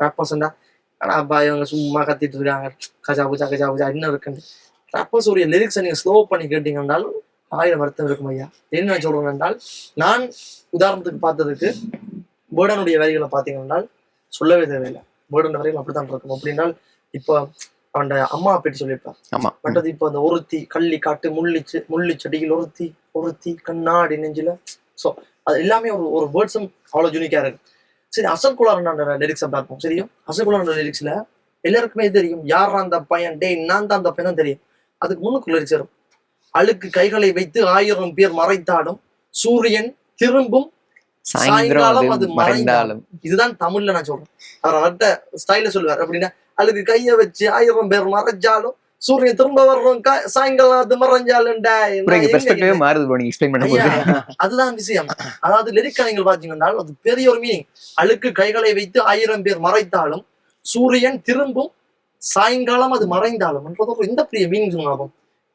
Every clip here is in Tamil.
ரேப்பர்ஸ்டா. ஆனா அப்பா இவங்க சும்மா கத்திட்டு இருக்காங்க, கஜா புஜா கஜா புஜா என்ன இருக்குன்னு. ரேப்பர்ஸ் உடைய லிரிக்ஸை நீங்க ஸ்லோ பண்ணி கேட்டீங்க என்றால் 1000 அர்த்தம் இருக்கும் ஐயா. என்ன சொல்றேன் என்றால், நான் உதாரணத்துக்கு பார்த்ததுக்கு பேர்டனுடைய வரிகளை பார்த்தீங்க என்றால் சொல்லவே தேவையில்லை. பேர்டன் வரிகள் அப்படித்தான் இருக்கும். அப்படின்னால் இப்போ அவன் அம்மா அப்படி சொல்லியிருப்பான். பட் அது இப்போ அந்த ஒருத்தி கள்ளி காட்டு முள்ளி செடியில் ஒருத்தி கண்ணாடி நெஞ்சில. ஸோ அது எல்லாமே ஒரு வேர்ட்ஸும் அவ்வளோ யூனிக்கா இருக்கு. சரி, அசல் குலாரனோட லிரிக்ஸை பார்ப்போம். சரியும், அசல் குலாரனோட லிரிக்ஸ்ல எல்லாருக்குமே தெரியும் யார் அந்த பையன், டே நான் தான் அந்த பையன் தான் தெரியும். அதுக்கு முன்னுக்கு லிரிக்ஸ் வரும். அழுக்கு கைகளை வைத்து 1000 பேர் மறைத்தாலும் சூரியன் திரும்பும் சாயங்காலம் அது மறைந்தாலும். இதுதான் தமிழ்ல நான் சொல்றேன். அவர் அவர்கிட்ட ஸ்டைல சொல்லுவார். அப்படின்னா அழுக்கு கைய வச்சு 1000 பேர் மறைஞ்சாலும் சூரியன் திரும்ப வர்றோம் சாயங்காலம் அது மறைஞ்சாலும். அதுதான் விஷயம். அதாவது லிரிக்கா நீங்கள் பாத்தீங்கன்னா அது பெரிய ஒரு மீனிங். அழுக்கு கைகளை வைத்து 1000 பேர் மறைத்தாலும் சூரியன் திரும்பும் சாயங்காலம் அது மறைந்தாலும் இந்த பெரிய மீனிங் சொன்னாலும்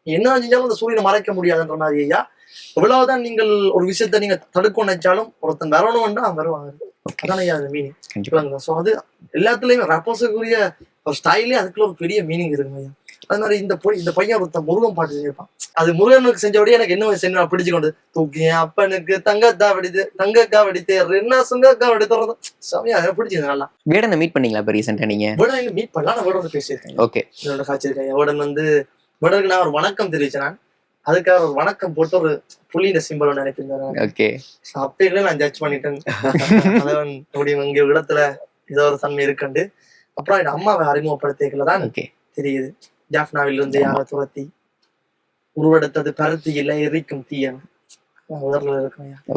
என்ன செஞ்சாலும் அந்த சூரியனை மறைக்க முடியாதுன்ற மாதிரி ஐயா. எவ்வளவுதான் நீங்கள் ஒரு விஷயத்த நீங்க தடுக்க நினைச்சாலும் ஒருத்தன் வரணும்னா வருவாங்க. அதான் ஐயா அது மீனிங். ஸோ அது எல்லாத்துலயுமே ரேப்பர்ஸுக்குரிய ஒரு ஸ்டைலே அதுக்குள்ள ஒரு பெரிய மீனிங் இருக்குங்க ஐயா. அது மாதிரி இந்த பையன் ஒருத்தன் முருகன் பாட்டு செஞ்சிருப்பான். அது முருகனுக்கு செஞ்சபடியே எனக்கு என்ன செஞ்சு பிடிச்சுக்கொண்டு தூக்கி அப்பனுக்கு தங்கக்கா வெடித்து என்ன சுங்கக்கா வெடித்துறது சமயம் அதை பிடிச்சது. நல்லா வேடனை மீட் பண்ணீங்களா இப்போ ரீசெண்டா? நீங்க வேடனை மீட் பண்ணலாம். நான் வேடன் பேசியிருக்கேன். ஓகே, என்னோட காய்ச்சிருக்கேன். வேடனுக்கு நான் ஒரு வணக்கம் தெரிவிச்சேன். நான் அதுக்காக ஒரு வணக்கம் போட்டு ஒரு புலியின சிம்பல் நினைப்பிருந்தேன். ஓகே, அப்பயே நான் ஜட்ஜ் பண்ணிட்டேன். அதவன் இங்க இடத்துல ஏதோ ஒரு தன்மை இருக்குண்டு. அப்புறம் என் அம்மாவை அறிமுகப்படுத்திக்கலதான் தெரியுது. ஜாஃப்னாவில் இருந்து யாரை துரத்தி உருவெடுத்தது பருத்தி இல்லை எரிக்கும் தீயன்.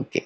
ஓகே.